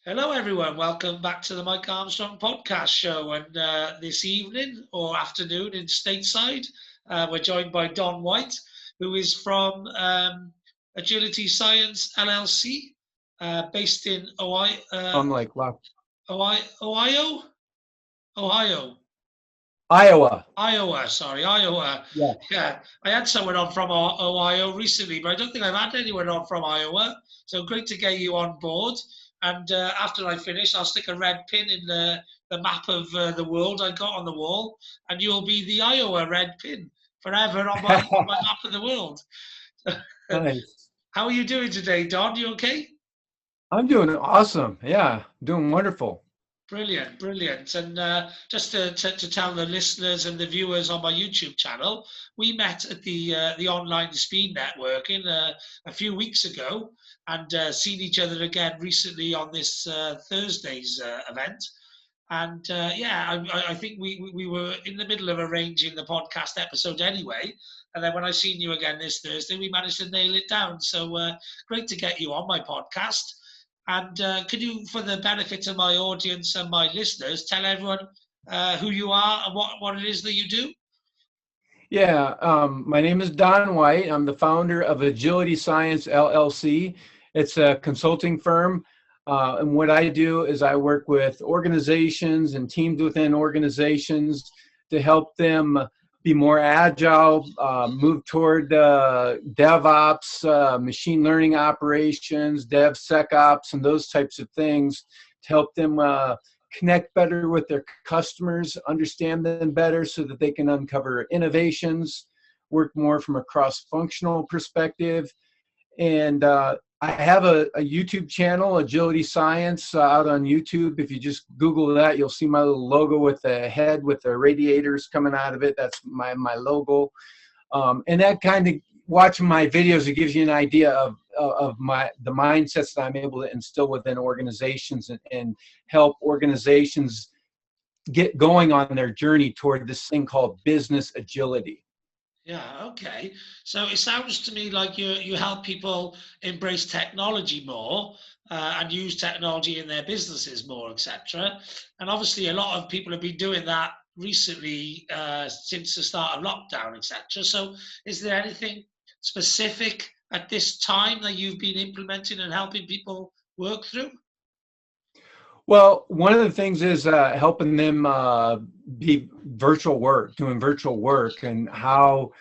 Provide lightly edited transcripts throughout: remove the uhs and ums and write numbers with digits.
Hello, everyone. Welcome back to the Mike Armstrong podcast show. And this evening or afternoon in stateside, we're joined by Don White, who is from Agility Science LLC, based in Ohio, I'm like, wow, Ohio, Ohio, Iowa. Iowa. Sorry, Iowa. Yeah. Yeah, I had someone on from Ohio recently, but I don't think I've had anyone on from Iowa. So great to get you on board. And after I finish, I'll stick a red pin in the map of the world I got on the wall, and you'll be the Iowa red pin forever on my map of the world. Nice. How are you doing today, Don? You okay? I'm doing awesome. Yeah, doing wonderful. Brilliant, brilliant. And just to tell the listeners and the viewers on my YouTube channel, we met at the online speed networking a few weeks ago, and seen each other again recently on this Thursday's event. And yeah, I think we were in the middle of arranging the podcast episode anyway. And then when I seen you again this Thursday, we managed to nail it down. So great to get you on my podcast. And could you, for the benefit of my audience and my listeners, tell everyone who you are and what it is that you do? Yeah, my name is Don White. I'm the founder of Agility Science LLC. It's a consulting firm. And what I do is I work with organizations and teams within organizations to help them be more agile, move toward DevOps, machine learning operations, DevSecOps, and those types of things to help them connect better with their customers, understand them better so that they can uncover innovations, work more from a cross-functional perspective. And I have a YouTube channel, Agility Science, out on YouTube. If you just Google that, you'll see my little logo with the head with the radiators coming out of it. That's my logo. And that kind of, watching my videos, it gives you an idea of the mindsets that I'm able to instill within organizations and help organizations get going on their journey toward this thing called business agility. Yeah, okay. So it sounds to me like you help people embrace technology more and use technology in their businesses more, etc. And obviously, a lot of people have been doing that recently since the start of lockdown, etc. So, is there anything specific at this time that you've been implementing and helping people work through? Well, one of the things is helping them be doing virtual work, and how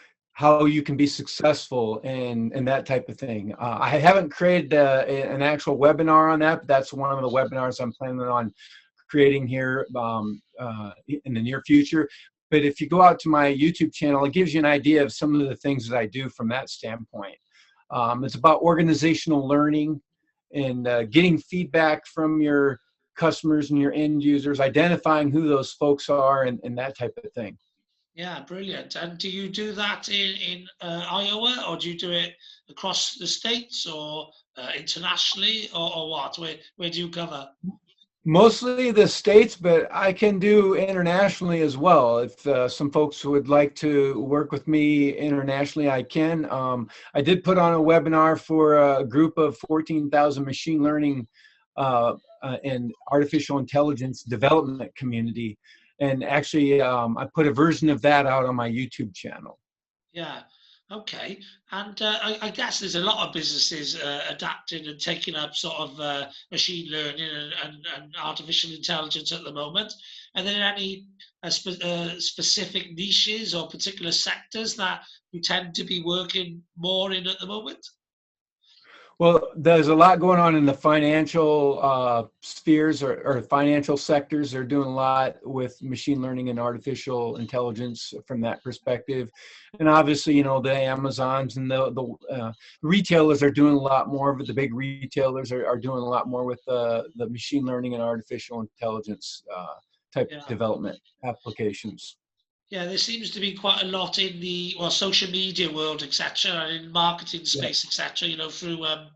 you can be successful and that type of thing. I haven't created an actual webinar on that, but that's one of the webinars I'm planning on creating here in the near future. But if you go out to my YouTube channel, it gives you an idea of some of the things that I do from that standpoint. It's about organizational learning and getting feedback from your customers and your end users, identifying who those folks are and that type of thing. Yeah, brilliant. And do you do that in Iowa, or do you do it across the states, or internationally, or what? Where do you cover? Mostly the States, but I can do internationally as well. If some folks would like to work with me internationally, I can. I did put on a webinar for a group of 14,000 machine learning and artificial intelligence development community. And actually, I put a version of that out on my YouTube channel. Yeah. Okay. And I guess there's a lot of businesses adapting and taking up sort of machine learning and artificial intelligence at the moment. Are there any specific niches or particular sectors that you tend to be working more in at the moment? Well, there's a lot going on in the financial spheres or financial sectors. They're doing a lot with machine learning and artificial intelligence from that perspective. And obviously, the Amazons and the retailers are doing a lot more of it. The big retailers are doing a lot more with the machine learning and artificial intelligence type Yeah. development applications. Yeah, there seems to be quite a lot in the social media world, etc., and in marketing Yeah. space, etc. Through I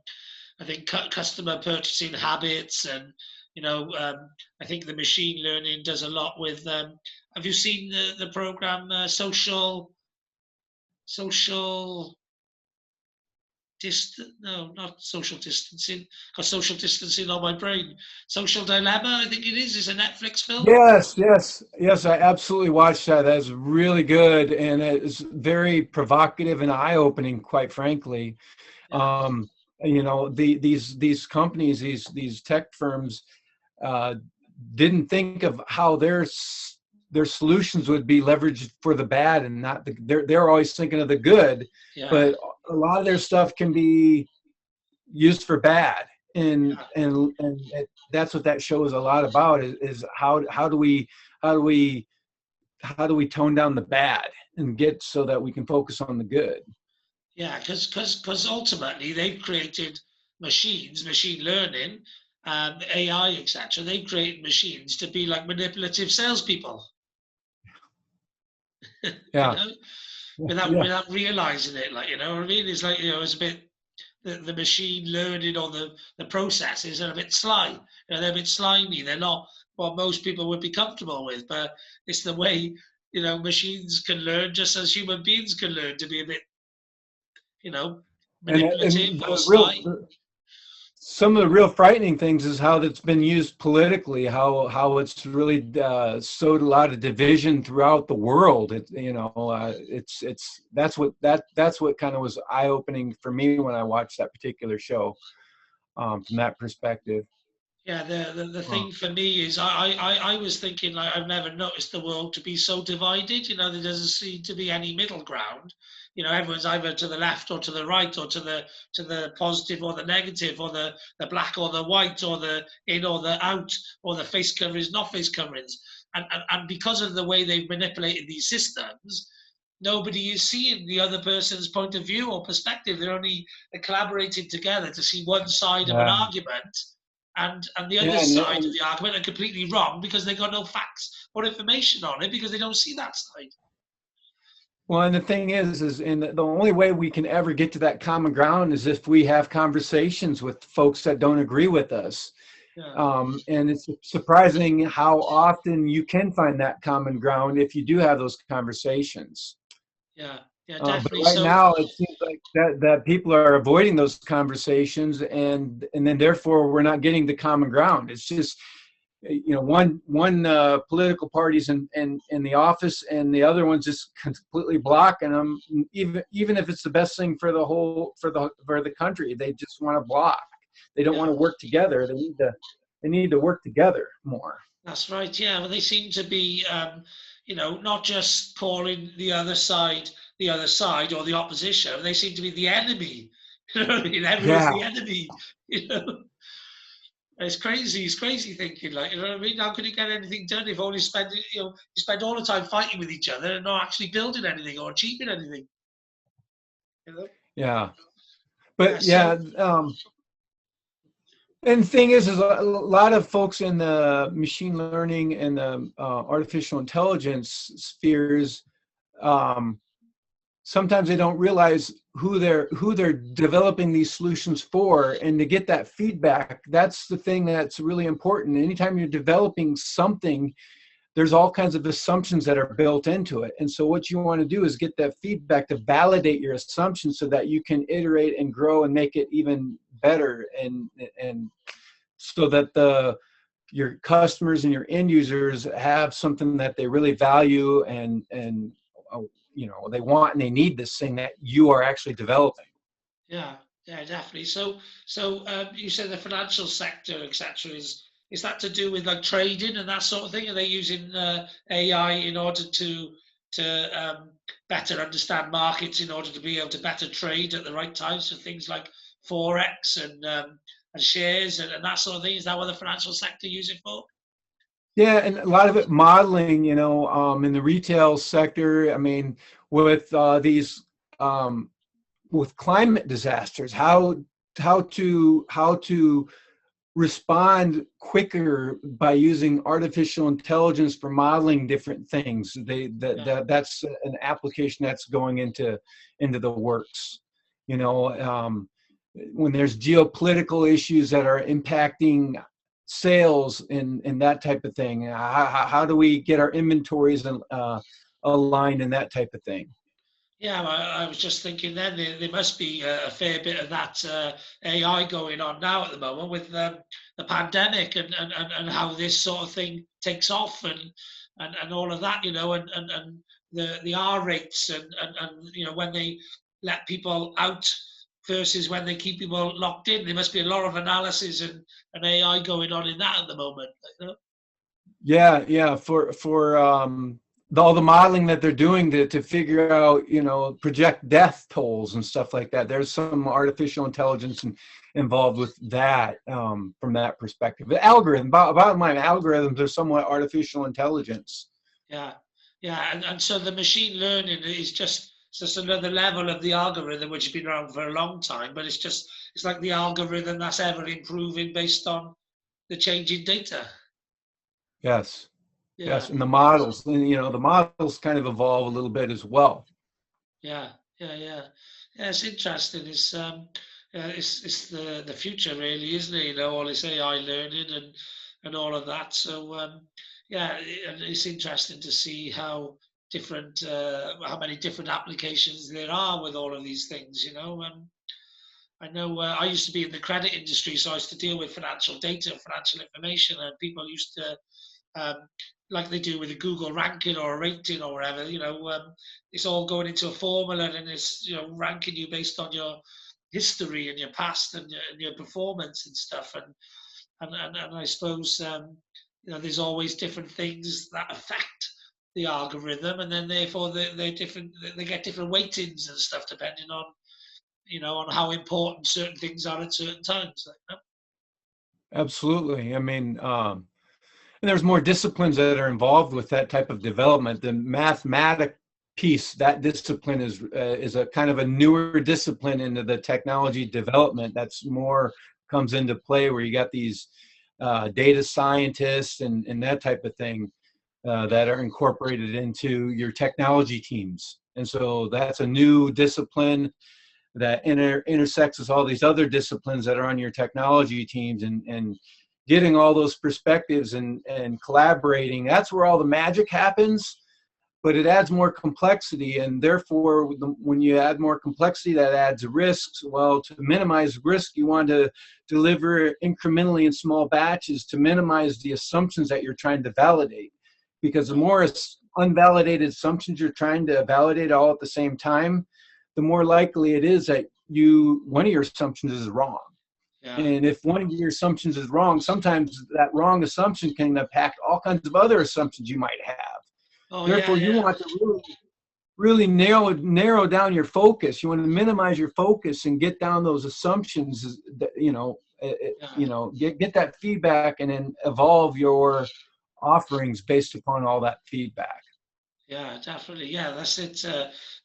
think customer purchasing habits, and I think the machine learning does a lot with. Have you seen the program social No, not social distancing. Got social distancing on my brain. Social Dilemma, I think it is. It's a Netflix film. Yes, yes, yes. I absolutely watched that. That's really good, and it's very provocative and eye-opening, quite frankly. Yeah, You know, these companies, these tech firms, uh, didn't think of how their solutions would be leveraged for the bad and not they're always thinking of the good, yeah, but a lot of their stuff can be used for bad, and yeah. that's what that show is a lot about, is how do we how do we how do we tone down the bad and get so that we can focus on the good. Yeah, because ultimately they've created machines, machine learning, AI, etc. They create machines to be like manipulative salespeople, you Yeah, know, yeah. without realizing it. Like, you know what I mean? It's like, you know, it's a bit the machine learning or the processes are a bit sly. You know, they're a bit slimy. They're not what most people would be comfortable with, but it's the way, you know, machines can learn just as human beings can learn to be a bit, you know, manipulative And or sly. some of the real frightening things is how that's been used politically, how it's really sowed a lot of division throughout the world. It's that's what kind of was eye opening for me when I watched that particular show, from that perspective. Yeah, the Uh, thing for me is I was thinking, like, I've never noticed the world to be so divided. You know, there doesn't seem to be any middle ground. You know, everyone's either to the left or to the right, or to the positive or the negative, or the black or the white, or the in or the out, or the face coverings, not face coverings. And because of the way they've manipulated these systems, nobody is seeing the other person's point of view or perspective. They're only collaborating together to see one side of an yeah, argument, and the other yeah, side of the argument are completely wrong because they got no facts or information on it because they don't see that side. well, and the thing is, and the only way we can ever get to that common ground is if we have conversations with folks that don't agree with us. Yeah, And it's surprising how often you can find that common ground if you do have those conversations. yeah, yeah, But definitely. right So now, it seems like that people are avoiding those conversations, and then therefore we're not getting the common ground. It's just, one political party's in the office, and the other one's just completely blocking them. Even if it's the best thing for the country, they just want to block. They don't want yeah, to work together. They need to work together more. that's right. Yeah, well, they seem to be, you know, not just calling the other side or the opposition. They seem to be the enemy. You know what I mean? Everyone's Yeah. the enemy. You know. It's crazy. It's crazy thinking, like, you know what I mean? How can you get anything done if only you spend all the time fighting with each other and not actually building anything or achieving anything? You know? Yeah. Yeah. But yeah, and the thing is a lot of folks in the machine learning and the artificial intelligence spheres, um, sometimes they don't realize who they're developing these solutions for, and to get that feedback, that's the thing that's really important. Anytime you're developing something, there's all kinds of assumptions that are built into it. And so what you want to do is get that feedback to validate your assumptions so that you can iterate and grow and make it even better, and so that your customers and your end users have something that they really value, uh, they want and they need this thing that you are actually developing. Yeah. Yeah. Definitely. So you said the financial sector, etc. Is that to do with like trading and that sort of thing? Are they using AI in order to better understand markets in order to be able to better trade at the right times for things like forex and shares and that sort of thing? Is that what the financial sector use it for? Yeah, and a lot of it modeling, in the retail sector. I mean, with these with climate disasters, how to respond quicker by using artificial intelligence for modeling different things. Yeah. That's an application that's going into the works. You know, when there's geopolitical issues that are impacting sales and that type of thing, how do we get our inventories aligned and that type of thing? Yeah, I was just thinking then there must be a fair bit of that AI going on now at the moment with the pandemic and how this sort of thing takes off and all of that, and the R rates and when they let people out versus when they keep people locked in. There must be a lot of analysis and AI going on in that at the moment. Yeah, yeah. For all the modeling that they're doing to figure out, project death tolls and stuff like that. There's some artificial intelligence involved with that from that perspective. The algorithm, bottom line, algorithms are somewhat artificial intelligence. Yeah, yeah, and so the machine learning is just another level of the algorithm which has been around for a long time, but it's like the algorithm that's ever improving based on the changing data. Yes, Yeah, yes, and the models, and the models kind of evolve a little bit as well. yeah, yeah. Yeah, it's interesting. It's the future really, isn't it? All this AI learning and all of that. So yeah, it's interesting to see how many different applications there are with all of these things. I know I used to be in the credit industry, so I used to deal with financial data, financial information, and people used to um, like they do with a Google ranking or a rating or whatever. It's all going into a formula and it's ranking you based on your history and your past and your performance and stuff. And I suppose there's always different things that affect the algorithm, and then therefore they're different. They get different weightings and stuff depending on how important certain things are at certain times. Absolutely. I mean, and there's more disciplines that are involved with that type of development. The mathematic piece, that discipline is a kind of a newer discipline into the technology development. That's more comes into play where you got these data scientists and that type of thing that are incorporated into your technology teams. And so that's a new discipline that intersects with all these other disciplines that are on your technology teams, and getting all those perspectives and collaborating. That's where all the magic happens, but it adds more complexity, and therefore when you add more complexity, that adds risks. Well, to minimize risk, you want to deliver incrementally in small batches to minimize the assumptions that you're trying to validate, because the more unvalidated assumptions you're trying to validate all at the same time, the more likely it is that one of your assumptions is wrong. Yeah. And if one of your assumptions is wrong, sometimes that wrong assumption can impact all kinds of other assumptions you might have. Oh yeah, Therefore, you yeah. want to really narrow down your focus. You want to minimize your focus and get down those assumptions. Yeah. Get that feedback and then evolve your offerings based upon all that feedback. Yeah, definitely. Yeah, that's it.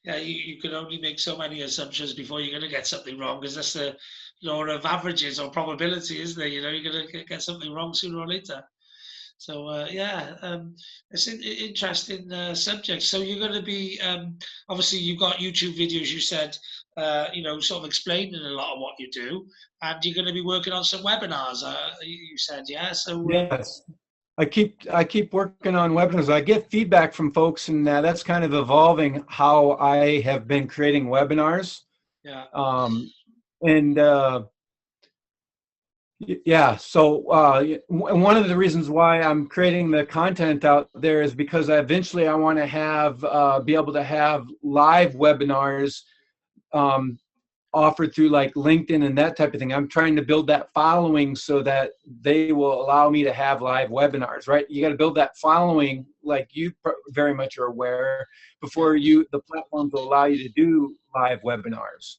Yeah, you can only make so many assumptions before you're going to get something wrong, because that's the law of averages or probability, isn't there? You're going to get something wrong sooner or later. So yeah, it's an interesting subject. So you're going to be obviously you've got YouTube videos. You said sort of explaining a lot of what you do, and you're going to be working on some webinars. You said, yeah. So Yes. I keep working on webinars. I get feedback from folks, and that's kind of evolving how I have been creating webinars. yeah, And yeah, so one of the reasons why I'm creating the content out there is because eventually I want to be able to have live webinars um, offered through like LinkedIn and that type of thing. I'm trying to build that following so that they will allow me to have live webinars, right? You got to build that following, like you very much are aware, yeah. before the platforms will allow you to do live webinars.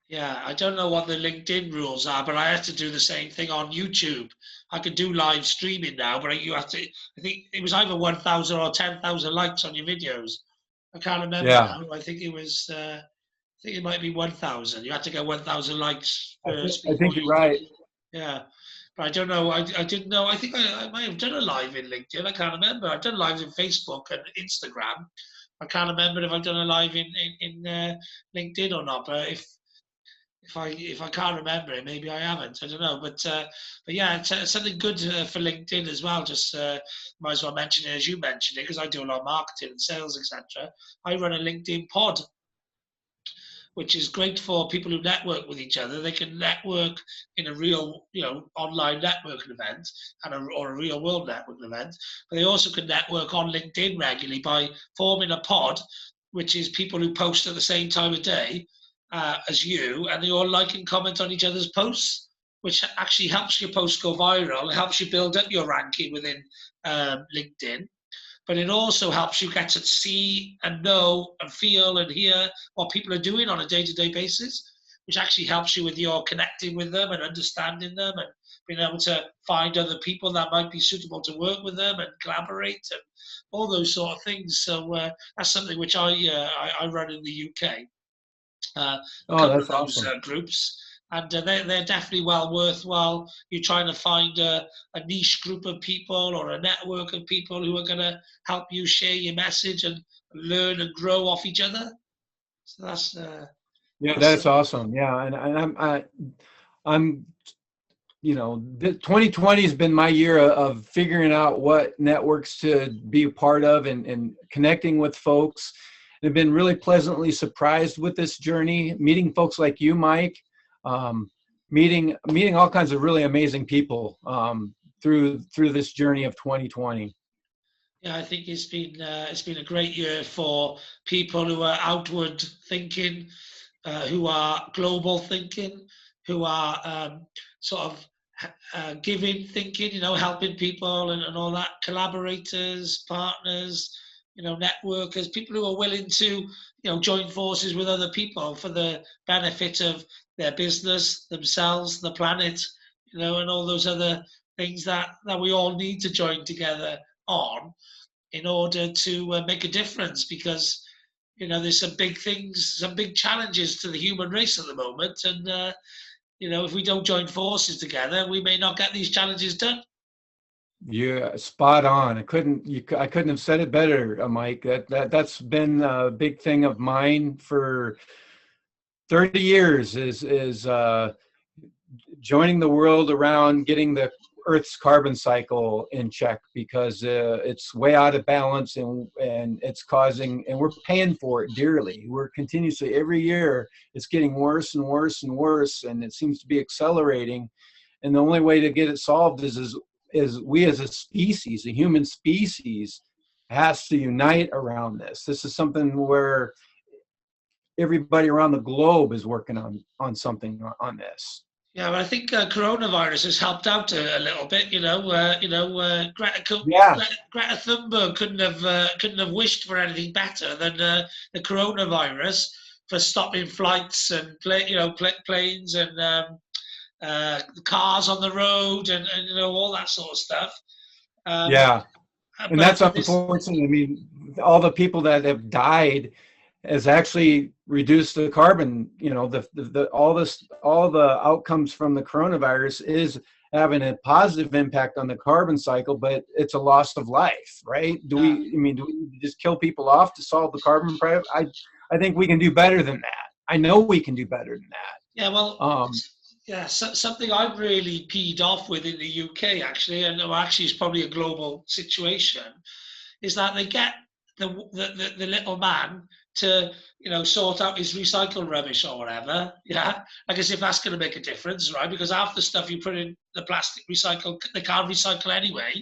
Yeah, I don't know what the LinkedIn rules are, but I have to do the same thing on YouTube. I can do live streaming now, but you have to. I think it was either 1,000 or 10,000 likes on your videos. I can't remember Yeah, now. I think it was. I think it might be 1,000. You had to get 1,000 likes first I before think you're you could. right. Yeah, but I don't know. I didn't know. I think I might have done a live in LinkedIn. I can't remember. I've done lives in Facebook and Instagram. I can't remember if I've done a live in LinkedIn or not. But if I can't remember it, maybe I haven't. I don't know, but yeah, it's something good for LinkedIn as well. Just might as well mention it as you mentioned it, because I do a lot of marketing and sales, etc. I run a LinkedIn pod, which is great for people who network with each other. They can network in a real, online networking event or a real world networking event. But they also can network on LinkedIn regularly by forming a pod, which is people who post at the same time of day as you, and they all like and comment on each other's posts, which actually helps your post go viral. It helps you build up your ranking within LinkedIn, but it also helps you get to see and know and feel and hear what people are doing on a day-to-day basis, which actually helps you with your connecting with them and understanding them and being able to find other people that might be suitable to work with them and collaborate and all those sort of things. So that's something which I run in the UK. A Oh, couple of that's those awesome. groups, and they're definitely well worthwhile. You're trying to find a niche group of people or a network of people who are going to help you share your message and learn and grow off each other. So Yeah, that's that's awesome. Yeah, and I'm 2020 has been my year of figuring out what networks to be a part of and connecting with folks. I've been really pleasantly surprised with this journey, meeting folks like you, Mike, meeting all kinds of really amazing people through this journey of 2020. Yeah, I think it's been a great year for people who are outward thinking, who are global thinking, who are sort of giving thinking, helping people and all that, collaborators, partners, networkers, people who are willing to, join forces with other people for the benefit of their business, themselves, the planet, and all those other things that we all need to join together on in order to make a difference, because there's some big things, some big challenges to the human race at the moment, and if we don't join forces together, we may not get these challenges done. Yeah, spot on. I couldn't have said it better, Mike. That's been a big thing of mine for 30 years is joining the world around getting the Earth's carbon cycle in check, because it's way out of balance, and it's causing, and we're paying for it dearly. We're continuously, every year it's getting worse and worse and worse, and it seems to be accelerating. And the only way to get it solved is we as a species, a human species, has to unite around this. This is something where everybody around the globe is working on something on this. Yeah, but I think coronavirus has helped out a little bit. Yeah, Greta Thunberg couldn't have wished for anything better than the coronavirus for stopping flights and planes and cars on the road and all that sort of stuff. yeah. And But that's unfortunate. I mean, all the people that have died has actually reduced the carbon. All the outcomes from the coronavirus is having a positive impact on the carbon cycle, but it's a loss of life, right? Do we need to just kill people off to solve the carbon problem? I think we can do better than that. I know we can do better than that. Yeah, well, something I'm really peed off with in the UK, actually, and actually it's probably a global situation, is that they get the little man to sort out his recycle rubbish or whatever, like as if that's going to make a difference, right? Because half the stuff you put in the plastic recycle, they can't recycle anyway.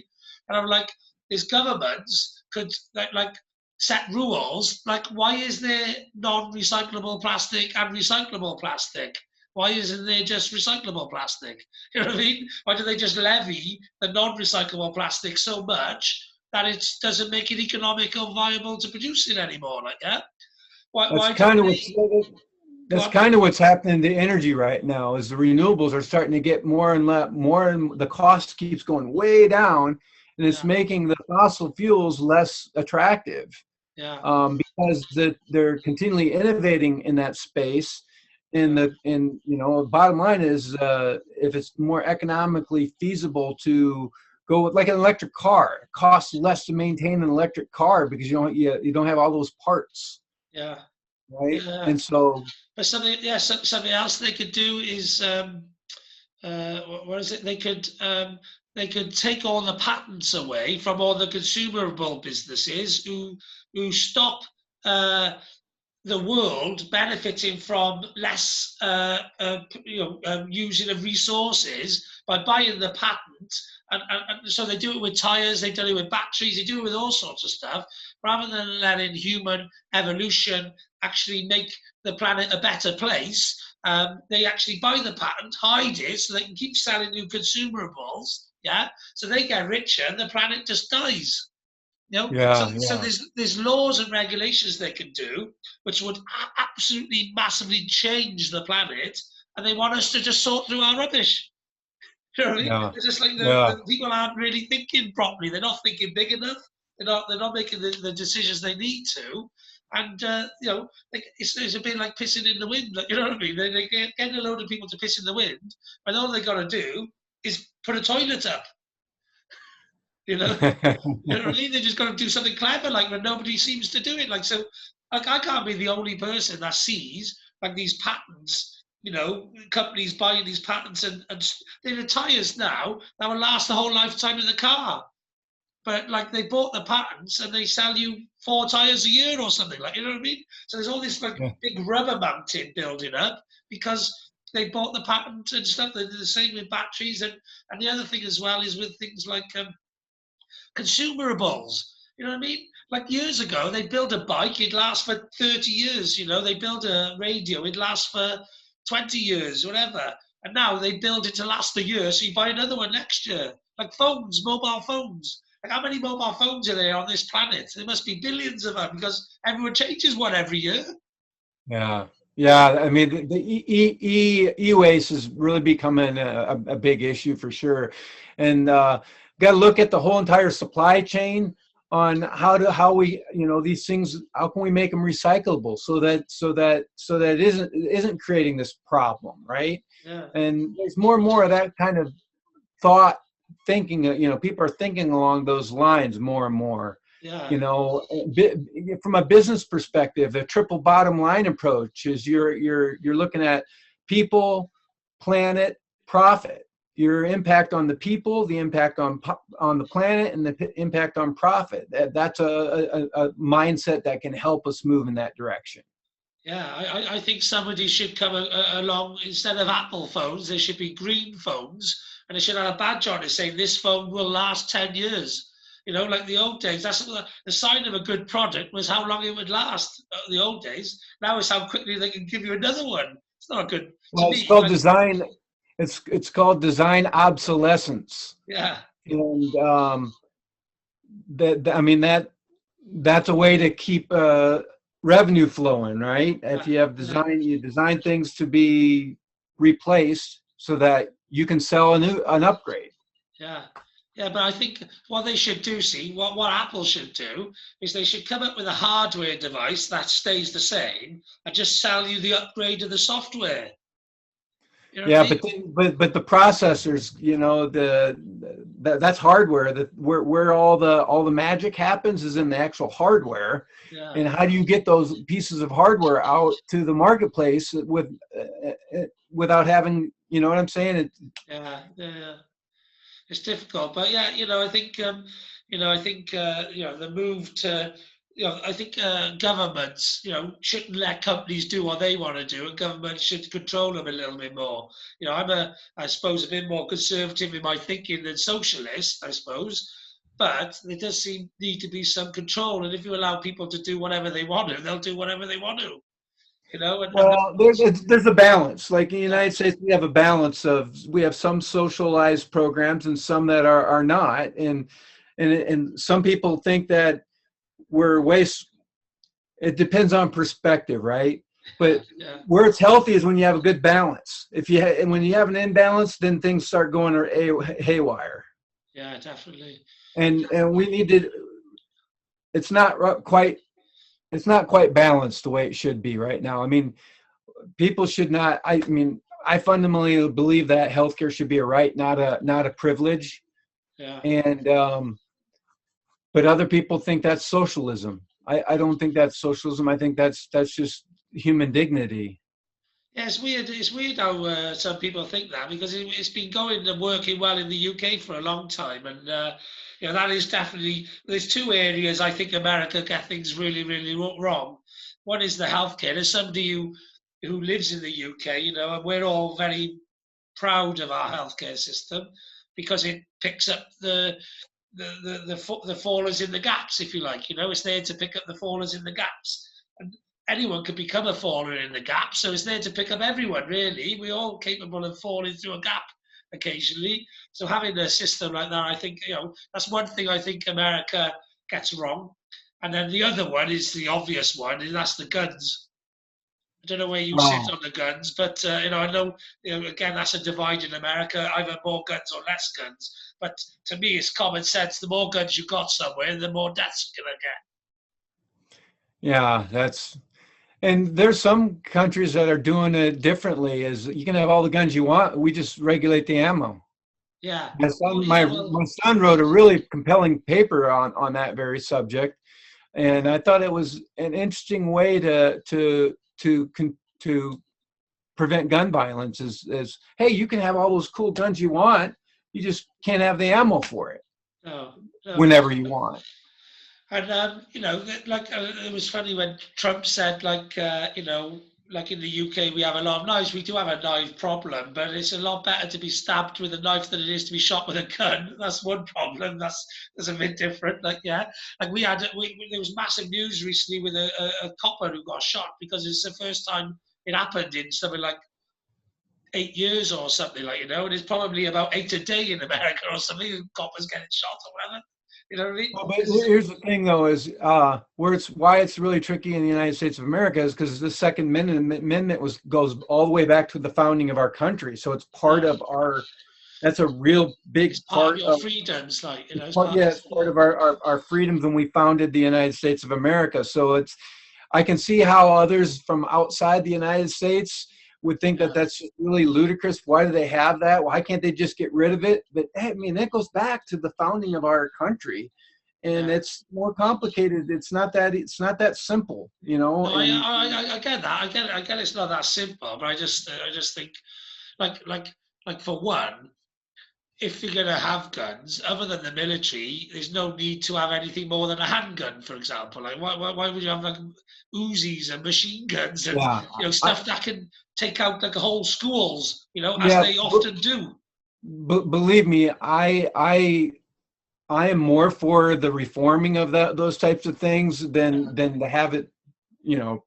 And I'm like, these governments could like set rules, like why is there non-recyclable plastic and recyclable plastic? Why isn't there just recyclable plastic? You know what I mean? Why do they just levy the non-recyclable plastic so much that it doesn't make it economic or viable to produce it anymore? Like, yeah, That's why don't kind of they? that's kind of what's happening to energy right now. Is the renewables are starting to get more and the cost keeps going way down, and it's Yeah, making the fossil fuels less attractive. yeah, Because they're continually innovating in that space. And bottom line is, if it's more economically feasible to go with like an electric car, it costs less to maintain an electric car because you don't have all those parts, yeah, right? yeah. And so But something else they could do is what is it? They could take all the patents away from all the consumable businesses who stop uh, the world benefiting from less using of resources by buying the patent. And so they do it with tires, they do it with batteries, they do it with all sorts of stuff, rather than letting human evolution actually make the planet a better place. They actually buy the patent, hide it, so they can keep selling new consumables. Yeah, so they get richer, and the planet just dies. Yeah, So yeah, there's laws and regulations they can do, which would absolutely massively change the planet, and they want us to just sort through our rubbish. You know what I mean? yeah, It's just like yeah. the people aren't really thinking properly. They're not thinking big enough. They're not making the decisions they need to. And like it's a bit like pissing in the wind. Like, you know what I mean? They get a load of people to piss in the wind, and all they got to do is put a toilet up. You know, you know what I mean? They just got to do something clever, like when nobody seems to do it. Like so, like I can't be the only person that sees like these patents. Companies buying these patents and they're tires now that will last the whole lifetime of the car. But like they bought the patents and they sell you 4 tires a year or something. Like, you know what I mean? So there's all this like Yeah. big rubber mountain building up because they bought the patent and stuff. They're the same with batteries and the other thing as well is with things like consumerables. You know what I mean? Like years ago, they built a bike, it'd last for 30 years. They built a radio, it'd last for 20 years, whatever. And now they build it to last a year, so you buy another one next year. Like phones, mobile phones. Like how many mobile phones are there on this planet? There must be billions of them because everyone changes one every year. Yeah, yeah. I mean, the e-waste is really becoming a big issue for sure, and got to look at the whole entire supply chain on how we these things, how can we make them recyclable so that it isn't creating this problem, right? Yeah, And there's more and more of that kind of thought thinking. People are thinking along those lines more and more. yeah, you know from a business perspective, the triple bottom line approach is you're looking at people, planet, profit. Your impact on the people, the impact on the planet, and the impact on profit. That's a mindset that can help us move in that direction. yeah. I think somebody should come along instead of Apple phones. There should be green phones, and they should have a badge on it saying this phone will last 10 years. Like the old days. That's the sign of a good product was how long it would last. The old days. Now it's how quickly they can give you another one. It's not good to Well, it's me. called But design. It's called design obsolescence, yeah, and I mean that's a way to keep revenue flowing, right? If yeah, you have yeah, you design things to be replaced so that you can sell an upgrade. yeah. Yeah, but I think what they should do, see, what Apple should do is they should come up with a hardware device that stays the same and just sell you the upgrade of the software. You know what I Yeah, mean? but the processors, that's hardware. That where all the magic happens is in the actual hardware. Yeah, And how do you get those pieces of hardware out to the marketplace without having, you know what I'm saying? yeah, yeah. It's difficult, but yeah, the move to, I think governments, shouldn't let companies do what they want to do, and governments should control them a little bit more. I suppose, a bit more conservative in my thinking than socialist, I suppose, but there does need to be some control, and if you allow people to do whatever they want to, they'll do whatever they want to. And Well, there's a balance. Like in the yeah, United States, we have some socialized programs and some that are not. And some people think that we're waste. It depends on perspective, right? yeah, But yeah, where it's healthy is when you have a good balance. And when you have an imbalance, then things start going haywire. yeah, definitely. And we need to. It's not quite. It's not quite balanced the way it should be right now. I mean, people should not. I mean, I fundamentally believe that healthcare should be a right, not a privilege. Yeah. And but other people think that's socialism. I don't think that's socialism. I think that's just human dignity. Yeah, it's weird. It's weird how some people think that because it's been going and working well in the UK for a long time, and that is definitely. There's two areas I think America get things really, really wrong. one is the healthcare. As somebody who lives in the UK, and we're all very proud of our healthcare system because it picks up the fallers in the gaps, if you like. It's there to pick up the fallers in the gaps, and anyone could become a faller in the gap. So it's there to pick up everyone. Really, we're all capable of falling through a gap occasionally. So having a system like that, I think that's one thing I think America gets wrong. And then the other one is the obvious one, and that's the guns. I don't know where you sit on the guns, but I know, again, that's a divide in America, either more guns or less guns. But to me, it's common sense. The more guns you got somewhere, the more deaths you're gonna get. Yeah, and there's some countries that are doing it differently. Is you can have all the guns you want. We just regulate the ammo. Yeah. My son wrote a really compelling paper on that very subject, and I thought it was an interesting way to prevent gun violence. Is hey, you can have all those cool guns you want. You just can't have the ammo for it. No. Whenever you want. And it was funny when Trump said, like in the UK we have a lot of knives. We do have a knife problem, but it's a lot better to be stabbed with a knife than it is to be shot with a gun. That's one problem. That's a bit different. There was massive news recently with a copper who got shot because it's the first time it happened in something like 8 years or something, and it's probably about 8 a day in America or something. Coppers getting shot or whatever. You know what I mean? Well, but here's the thing, though, is why it's really tricky in the United States of America is because the Second Amendment goes all the way back to the founding of our country. So it's part of our. That's a real big part of your freedoms, it's part of our freedoms when we founded the United States of America. So I can see how others from outside the United States would think that that's really ludicrous. Why do they have that? Why can't they just get rid of it? But I mean, that goes back to the founding of our country, and it's more complicated. It's not that simple, No, I get that. I get it's not that simple, but I just think, like for one, if you're going to have guns, other than the military, there's no need to have anything more than a handgun, for example. Like, why would you have like Uzis and machine guns and stuff that can take out like whole schools, as they often do. Believe me, I am more for the reforming of those types of things than to have it,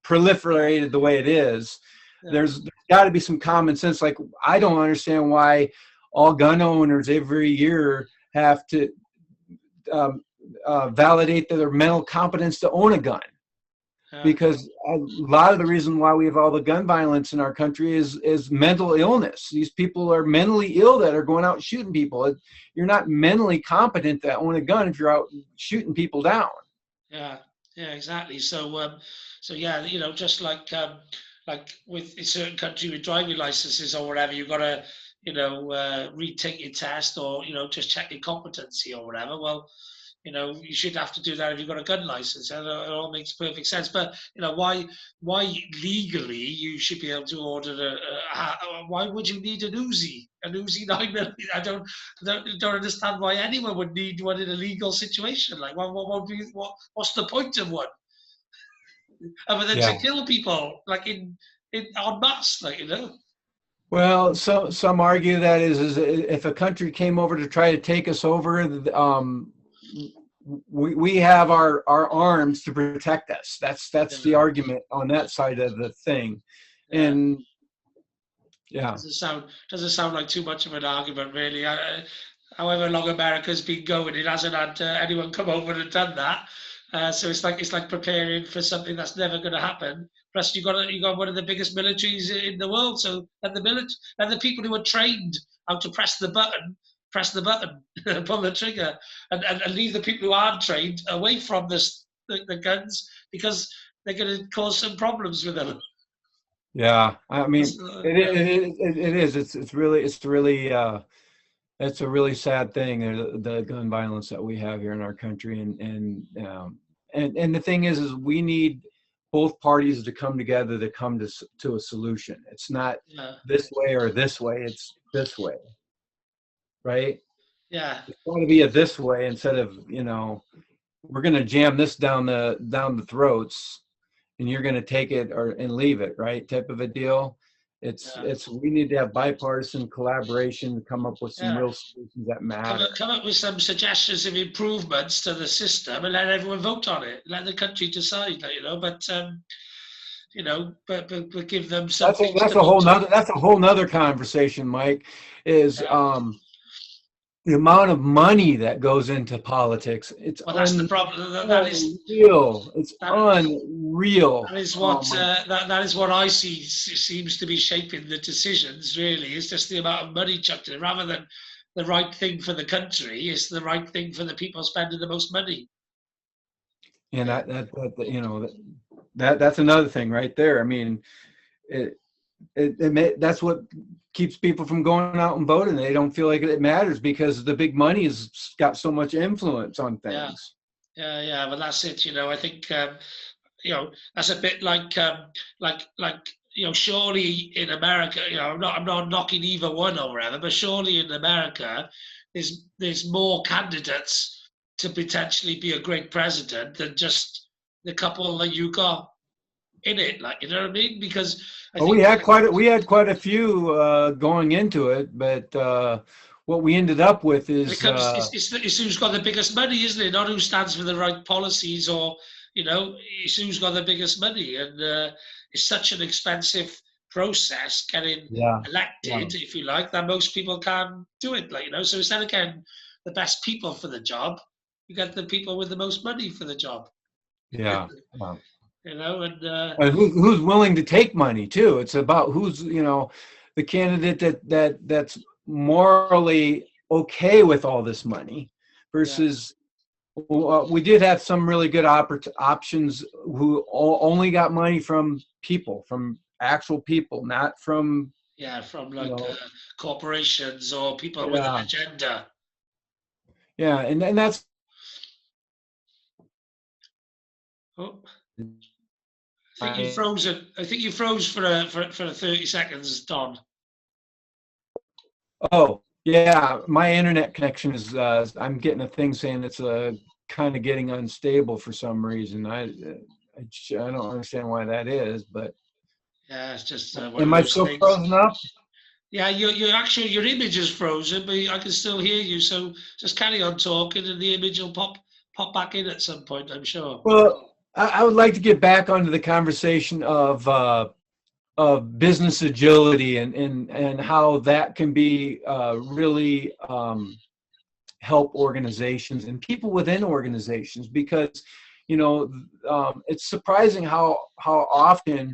proliferated the way it is. Yeah. There's got to be some common sense. Like, I don't understand why all gun owners every year have to validate their mental competence to own a gun. Because a lot of the reason why we have all the gun violence in our country is mental illness. These people are mentally ill that are going out shooting people. You're not mentally competent to own a gun if you're out shooting people down. Yeah, exactly. So, just like with a certain country with driving licenses or whatever, you've got to, retake your test or, just check your competency or whatever. Well, you should have to do that if you've got a gun license. It all makes perfect sense. But why legally you should be able to order why would you need an Uzi 9mm? I don't understand why anyone would need one in a legal situation. Like, what's the point of one other than to kill people, like in en masse, Well, some argue that is if a country came over to try to take us over, we have our arms to protect us. That's the argument on that side of the thing, and doesn't sound like too much of an argument, really. However long America's been going, it hasn't had anyone come over and done that. So it's like preparing for something that's never going to happen. Plus, you got one of the biggest militaries in the world. So and the people who are trained how to press the button, pull the trigger, and leave the people who aren't trained away from the guns because they're going to cause some problems with them. Yeah, I mean, it is. It's really. It's a really sad thing, the gun violence that we have here in our country, and the thing is we need both parties to come together to come to a solution. It's not this way or this way; it's this way, right? Yeah, it's got to be a this way instead of we're going to jam this down the throats, and you're going to take it and leave it, right? Type of a deal. Yeah. We need to have bipartisan collaboration to come up with some Yeah. real solutions that matter. Come up with some suggestions of improvements to the system and let everyone vote on it. Let the country decide, you know. But you know, but give them some things to vote on. That's a whole nother conversation, Mike. Is Yeah. the amount of money that goes into politics? It's Well, that's the problem. unreal. It's That, unreal. that is Oh what my! that is what I see seems to be shaping the decisions. Really, it's just the amount of money chucked in, rather than the right thing for the country. It's the right thing for the people spending the most money. And that's another thing right there. I mean, that's what keeps people from going out and voting. They don't feel like it matters because the big money has got so much influence on Yeah, things. yeah. Well, that's it. You know, I think you know, that's a bit like you know, surely in America, you know, I'm not knocking either one or whatever, but surely in America, there's more candidates to potentially be a great president than just the couple that you got in it. Like, you know what I mean? Because I Well, think we had quite a few going into it, but what we ended up with when it is comes, it's who's got the biggest money, isn't it? Not who stands for the right policies, or you know, it's who's got the biggest money, and it's such an expensive process getting yeah, yeah, elected, if you like, that most people can't do it. Like, you know, so instead of getting the best people for the job, you get the people with the most money for the job. yeah. You know, and And who's willing to take money too? It's about who's, the candidate that's morally okay with all this money yeah, versus we did have some really good options who only got money from people, from actual people, not from, yeah, from you like know, corporations or people with an yeah, agenda. yeah, and that's Oh, I think you froze it. I think you froze for 30 seconds, Don. oh yeah, my internet connection is I'm getting a thing saying it's kind of getting unstable for some reason. I don't understand why that is, but Yeah, it's just one of am I those still things. frozen up? Yeah, you actually your image is frozen, but I can still hear you. So just carry on talking, and the image will pop back in at some point, I'm sure. Well, I would like to get back onto the conversation of business agility and how that can be really help organizations and people within organizations, because it's surprising how often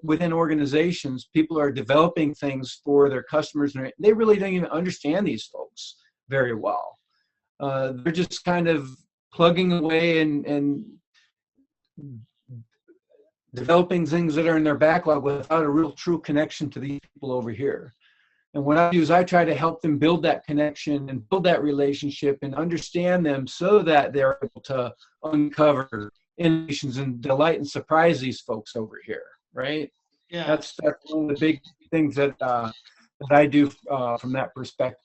within organizations people are developing things for their customers and they really don't even understand these folks very well. They're just kind of plugging away and developing things that are in their backlog without a real true connection to these people over here. And what I do is I try to help them build that connection and build that relationship and understand them so that they're able to uncover innovations and delight and surprise these folks over here, right? Yeah. That's one of the big things that I do from that perspective.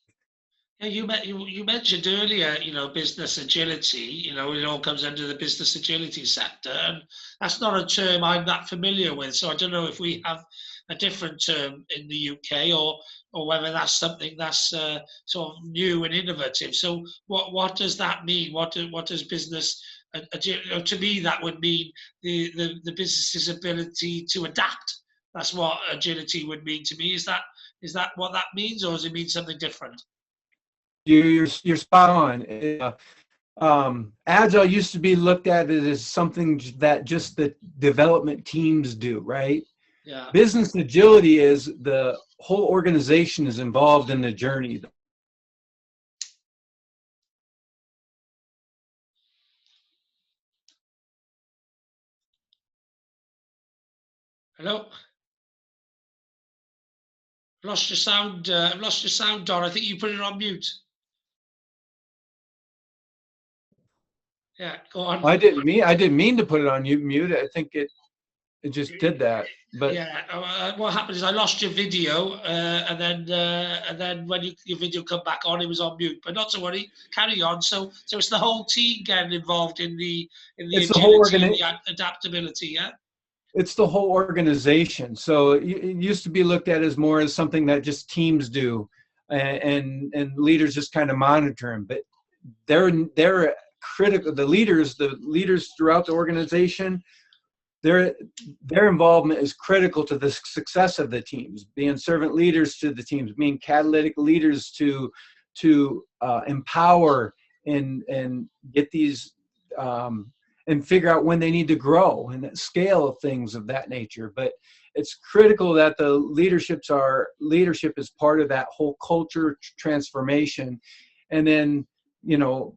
Yeah, you mentioned earlier, you know, business agility. You know, it all comes under the business agility sector, and that's not a term I'm that familiar with. So I don't know if we have a different term in the UK, or whether that's something that's sort of new and innovative. So what does that mean? What does business agility? To me, that would mean the business's ability to adapt. That's what agility would mean to me. Is that what that means, or does it mean something different? You're spot on. Agile used to be looked at as something that just the development teams do, right? Yeah. Business agility is the whole organization is involved in the journey. Hello? I've lost your sound. I've lost your sound, Don. I think you put it on mute. Yeah, go on. I didn't mean to put it on mute. I think it just did that. But Yeah. What happened is I lost your video, and then when your video come back on, it was on mute. But not to worry, carry on. So it's the whole team getting involved in the it's the whole agility and the adaptability. Yeah. it's the whole organization. So it used to be looked at as more as something that just teams do, and leaders just kind of monitor them. But they're critical. The leaders throughout the organization, their involvement is critical to the success of the teams. Being servant leaders to the teams, being catalytic leaders to empower and get these and figure out when they need to grow and scale things of that nature. But it's critical that the leadership is part of that whole culture transformation, and then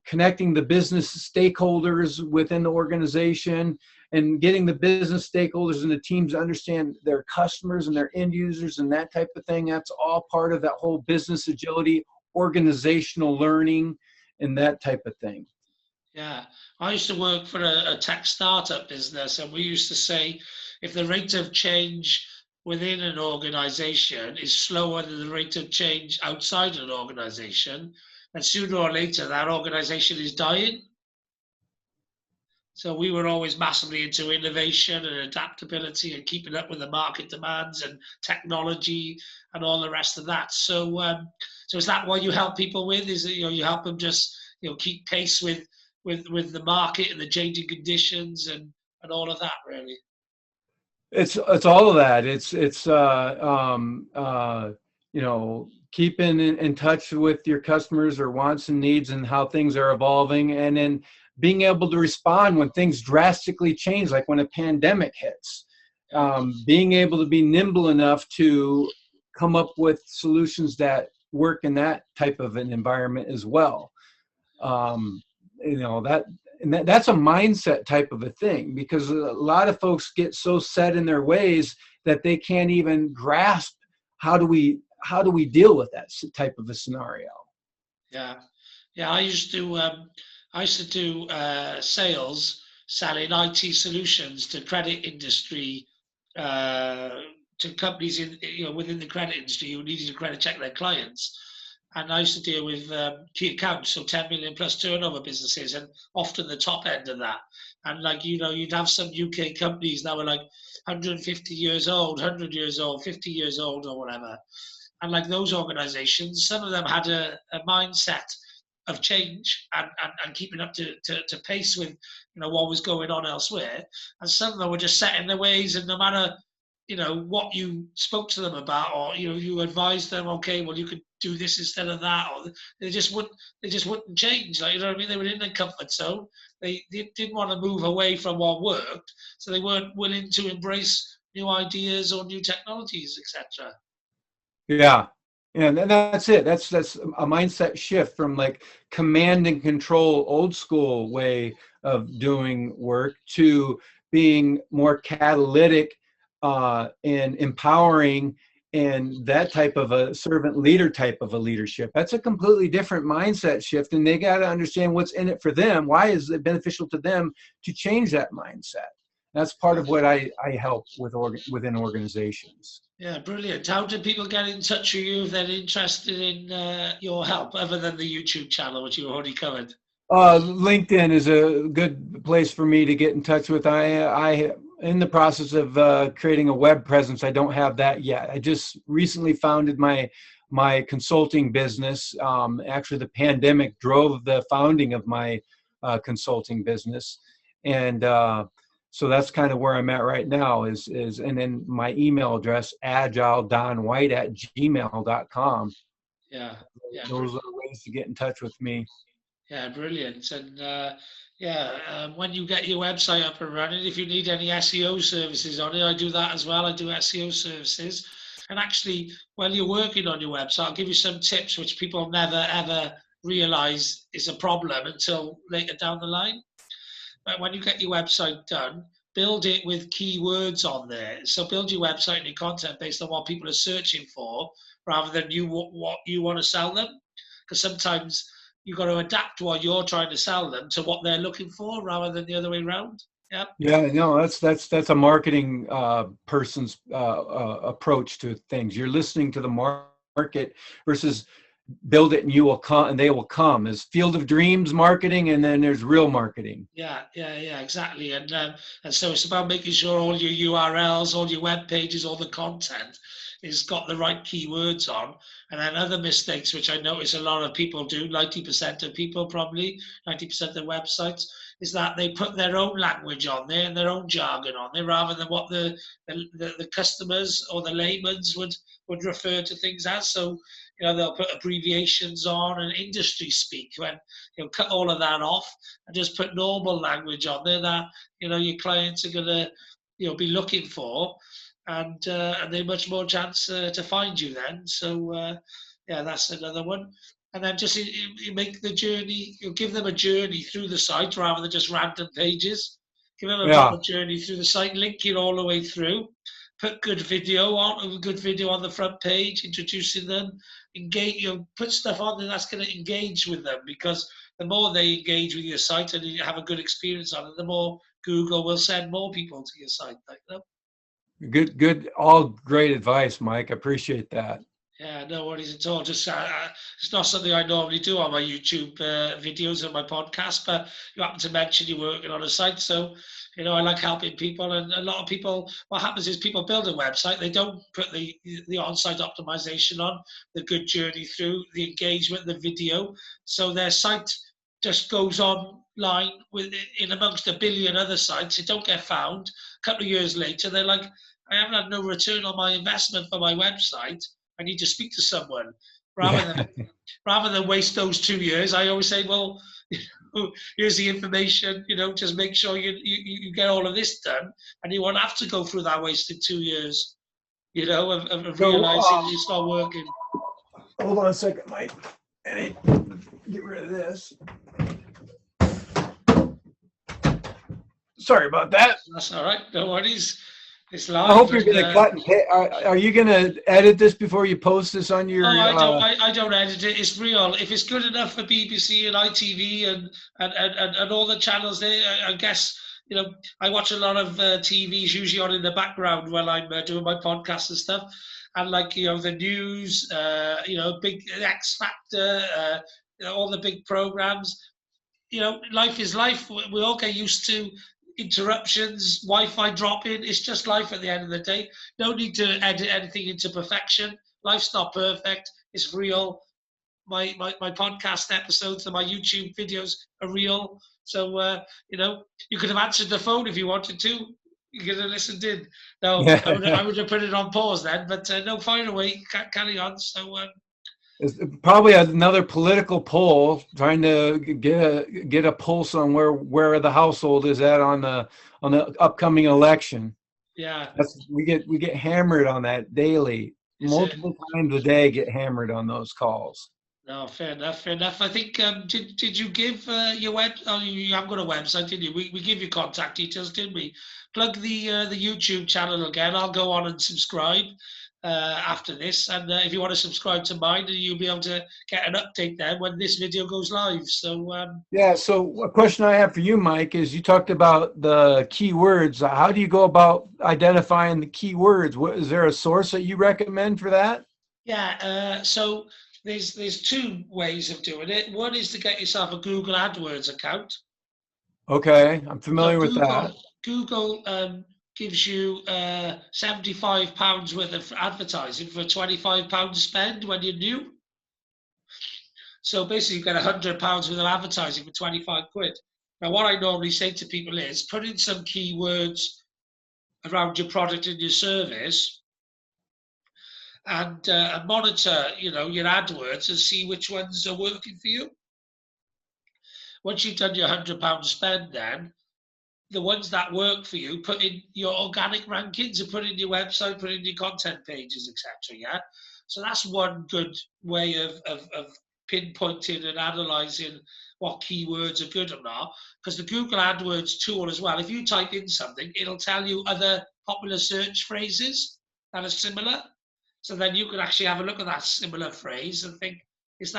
connecting the business stakeholders within the organization and getting the business stakeholders and the teams to understand their customers and their end users and that type of thing. That's all part of that whole business agility, organizational learning, and that type of thing. Yeah, I used to work for a tech startup business, and we used to say if the rate of change within an organization is slower than the rate of change outside an organization, then sooner or later that organization is dying. So we were always massively into innovation and adaptability and keeping up with the market demands and technology and all the rest of that. So, so is that what you help people with? Is it, you help them just keep pace with the market and the changing conditions and all of that, really? It's all of that. It's keeping in touch with your customers or wants and needs and how things are evolving, and then being able to respond when things drastically change, like when a pandemic hits. Being able to be nimble enough to come up with solutions that work in that type of an environment as well. That's a mindset type of a thing, because a lot of folks get so set in their ways that they can't even grasp how do we deal with that type of a scenario. Yeah, I used to do sales, selling IT solutions to credit industry, to companies within the credit industry who needed to credit check their clients. And I used to deal with key accounts, so 10 million plus turnover businesses, and often the top end of that. And you'd have some UK companies that were like 150 years old, 100 years old, 50 years old, or whatever. And like those organizations, some of them had a mindset of change and keeping up to pace with what was going on elsewhere. And some of them were just set in their ways, and no matter what you spoke to them about, or you advised them, okay, well, you could do this instead of that, or they just wouldn't change. Like, what I mean? They were in their comfort zone. They didn't want to move away from what worked, so they weren't willing to embrace new ideas or new technologies, etc. Yeah. And that's it. That's a mindset shift from like command and control, old school way of doing work, to being more catalytic and empowering, and that type of a servant leader type of a leadership. That's a completely different mindset shift, and they got to understand what's in it for them. Why is it beneficial to them to change that mindset? That's part of what I help with within organizations. Yeah, brilliant. How do people get in touch with you if they're interested in your help, other than the YouTube channel, which you already covered? LinkedIn is a good place for me to get in touch with. I in the process of creating a web presence. I don't have that yet. I just recently founded my consulting business. Actually, the pandemic drove the founding of my consulting business, and so that's kind of where I'm at right now. And then my email address, agiledonwhite@gmail.com. Yeah, Those are ways to get in touch with me. yeah, brilliant. And when you get your website up and running, if you need any SEO services on it, I do that as well. I do SEO services. And actually, while you're working on your website, I'll give you some tips which people never ever realize is a problem until later down the line. But when you get your website done, build it with keywords on there. So build your website and your content based on what people are searching for, rather than what you want to sell them. Because sometimes you've got to adapt what you're trying to sell them to what they're looking for, rather than the other way around. Yeah. Yeah, no, that's a marketing person's approach to things. You're listening to the market versus build it and you will come, and they will come. There's field of dreams marketing, and then there's real marketing. Yeah, exactly. And so it's about making sure all your URLs, all your web pages, all the content is got the right keywords on. And then other mistakes, which I notice a lot of people do, 90% of people probably, 90% of websites, is that they put their own language on there and their own jargon on there rather than what the customers or the layman's would refer to things as. So, they'll put abbreviations on and industry speak when cut all of that off and just put normal language on there that your clients are gonna be looking for, and they're much more chance to find you then. So yeah, that's another one. And then just you make the journey, give them a journey through the site rather than just random pages. Give them a Yeah. proper journey through the site, link it all the way through. Put good video on the front page, introducing them. Engage, put stuff on there that's going to engage with them, because the more they engage with your site and you have a good experience on it, the more Google will send more people to your site. Good, all great advice, Mike. I appreciate that. Yeah, no worries at all. Just it's not something I normally do on my YouTube videos and my podcast, but you happen to mention you're working on a site, so I like helping people. And a lot of people, what happens is people build a website, they don't put the on-site optimization on, the good journey through, the engagement, the video, so their site just goes online in amongst a billion other sites. It don't get found. A couple of years later, they're like, I haven't had no return on my investment for my website. I need to speak to someone. Rather than waste those 2 years, I always say, well, here's the information. Just make sure you get all of this done, and you won't have to go through that wasted 2 years. Of realizing it's not working. Hold on a second, Mike. Get rid of this. Sorry about that. That's all right. No worries. It's live. I hope you're going to cut and pay. Are you going to edit this before you post this on your? No, I don't edit it. It's real. If it's good enough for BBC and ITV and all the channels there, I guess I watch a lot of TVs usually on in the background while I'm doing my podcast and stuff, and the news, big X Factor, all the big programs. Life is life. We all get used to interruptions, Wi-Fi dropping. It's just life at the end of the day. No need to edit anything into perfection. Life's not perfect. It's real. My podcast episodes and my YouTube videos are real. So, you could have answered the phone if you wanted to. You could have listened in. No, I would have put it on pause then, but no, fire away. Carry on. So, it's probably another political poll trying to get a pulse on where the household is at on the upcoming election. Yeah, we get hammered on that daily. Multiple times a day get hammered on those calls. No, fair enough. I think did you give your web? Oh, you haven't got a website, did you? We give you contact details, didn't we? Plug the YouTube channel again. I'll go on and subscribe after this, and if you want to subscribe to mine, you'll be able to get an update then when this video goes live. So yeah. So a question I have for you, Mike, is you talked about the keywords. How do you go about identifying the keywords? Is there a source that you recommend for that? Yeah. So there's two ways of doing it. One is to get yourself a Google AdWords account. Okay, I'm familiar with that. Google gives you £75 worth of advertising for a £25 spend when you're new. So basically, you get £100 worth of advertising for 25 quid. Now, what I normally say to people is put in some keywords around your product and your service, and monitor, your AdWords and see which ones are working for you. Once you've done your £100 spend, then the ones that work for you, put in your organic rankings and put in your website, put in your content pages, etc. Yeah, so that's one good way of pinpointing and analyzing what keywords are good or not. Because the Google AdWords tool as well, if you type in something, it'll tell you other popular search phrases that are similar. So then you can actually have a look at that similar phrase and think, does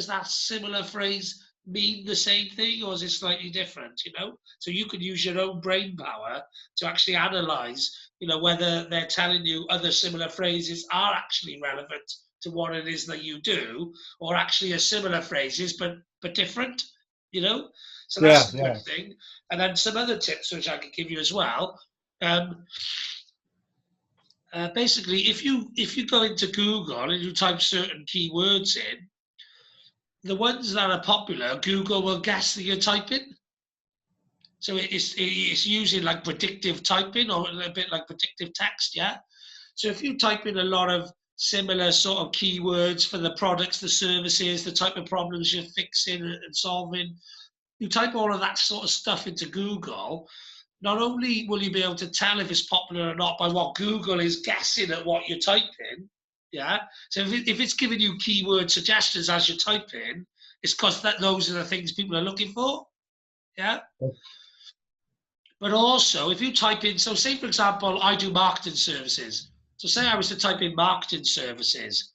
that similar phrase mean the same thing, or is it slightly different? So you could use your own brain power to actually analyze, whether they're telling you other similar phrases are actually relevant to what it is that you do, or actually a similar phrases but different, you know. So Yeah, that's a yeah. good thing. And then some other tips which I could give you as well. Um, Basically, if you go into Google and you type certain keywords in, the ones that are popular, Google will guess that you're typing. So it's using like predictive typing, or a bit like predictive text, yeah. So if you type in a lot of similar sort of keywords for the products, the services, the type of problems you're fixing and solving, you type all of that sort of stuff into Google, not only will you be able to tell if it's popular or not by what Google is guessing at what you're typing, yeah. So if it's giving you keyword suggestions as you're typing, it's because that those are the things people are looking for, yeah. But also, if you type in, so say for example, I do marketing services. So say I was to type in marketing services.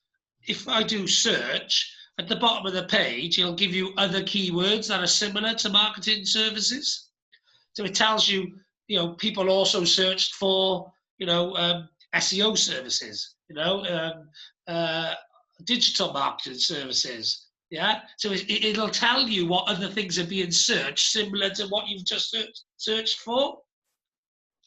If I do search, at the bottom of the page, it'll give you other keywords that are similar to marketing services. So it tells you, people also searched for, SEO services, digital marketing services. Yeah. So it'll tell you what other things are being searched similar to what you've just searched for.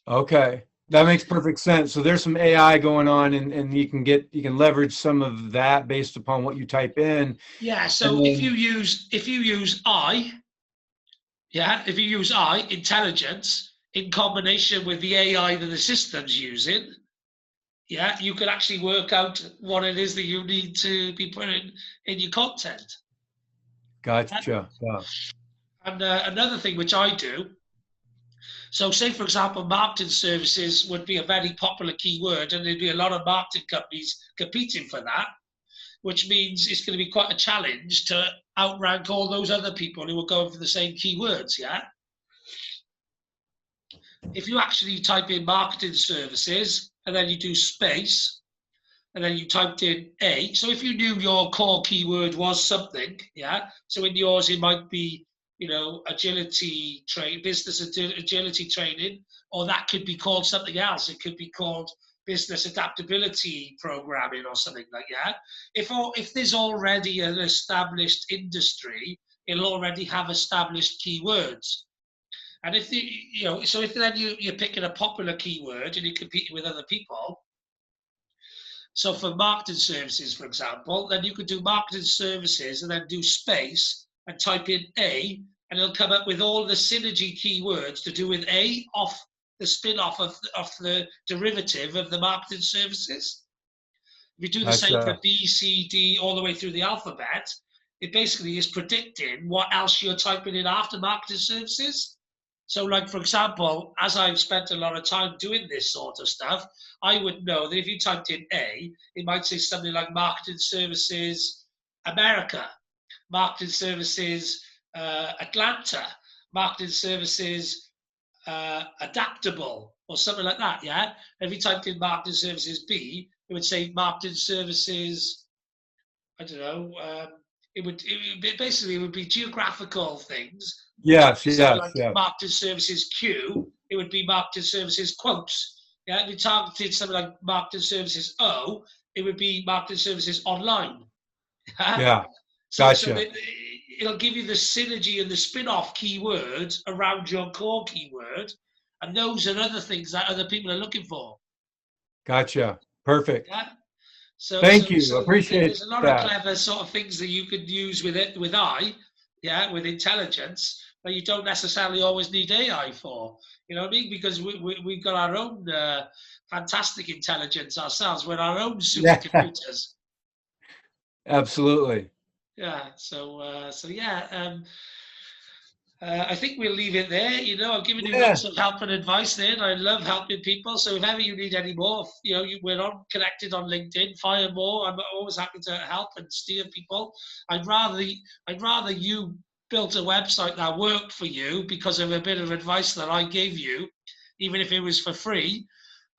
Okay. That makes perfect sense. So there's some AI going on, and you can leverage some of that based upon what you type in. Yeah. And So if you then, use intelligence in combination with the AI that the system's using, yeah, you can actually work out what it is that you need to be putting in your content. gotcha. Yeah. And another thing which I do, so say for example, marketing services would be a very popular keyword, and there'd be a lot of marketing companies competing for that, which means it's going to be quite a challenge to outrank all those other people who are going for the same keywords, yeah? If you actually type in marketing services and then you do space, and then you typed in A. So if you knew your core keyword was something, yeah. So in yours it might be, business agility training, or that could be called something else. It could be called business adaptability programming or something like that. If there's already an established industry, it'll already have established keywords. And so if then you're picking a popular keyword and you're competing with other people, so for marketing services, for example, then you could do marketing services and then do space and type in A, and it'll come up with all the synergy keywords to do with A, off the spin-off of the derivative of the marketing services. If you do the same for Gotcha. B, C, D, all the way through the alphabet, it basically is predicting what else you're typing in after marketing services. So, like, for example, as I've spent a lot of time doing this sort of stuff, I would know that if you typed in A, it might say something like marketing services America, marketing services Atlanta, marketing services adaptable, or something like that. Yeah. And if you typed in marketing services B, it would say marketing services, I don't know, it would be geographical things. If you Yes, targeted something yes, like yes. marketing services Q, it would be marketing services quotes. Yeah, if you targeted something like marketing services O, it would be marketing services online. Yeah? Yeah, So gotcha. it'll give you the synergy and the spin-off keywords around your core keyword, and those are other things that other people are looking for. Gotcha. Perfect. Yeah. So, Thank so, you. so Appreciate there's a lot of that. clever sort of things that you could use with it, with I, yeah, with intelligence, but you don't necessarily always need AI for. You know what I mean? Because we've got our own fantastic intelligence ourselves. We're our own Yeah, supercomputers. absolutely. Yeah. So yeah. I think we'll leave it there. I've given you Yeah, lots of help and advice there, and I love helping people. So if ever you need any more, we're connected on LinkedIn. Fire more. I'm always happy to help and steer people. I'd rather you built a website that worked for you because of a bit of advice that I gave you, even if it was for free.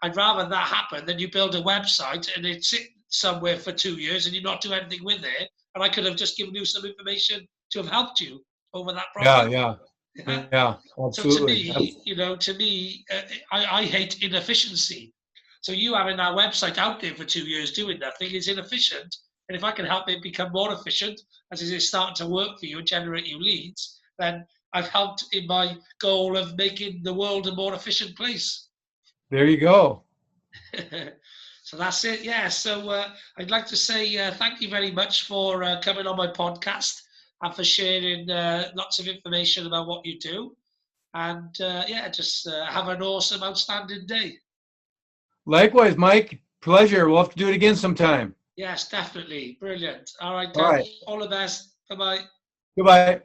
I'd rather that happen than you build a website and it sit somewhere for 2 years and you not do anything with it. And I could have just given you some information to have helped you over that yeah, problem. yeah, Yeah. yeah, So to absolutely. me, I hate inefficiency. So you having that website out there for 2 years doing nothing is inefficient. And if I can help it become more efficient as it's starting to work for you and generate you leads, then I've helped in my goal of making the world a more efficient place. There you go. So that's it. Yeah. So I'd like to say thank you very much for coming on my podcast and for sharing lots of information about what you do. And yeah, just have an awesome, outstanding day. Likewise, Mike. Pleasure. We'll have to do it again sometime. Yes, definitely. Brilliant. All right, All Dan. right. All the best. Bye-bye. Goodbye.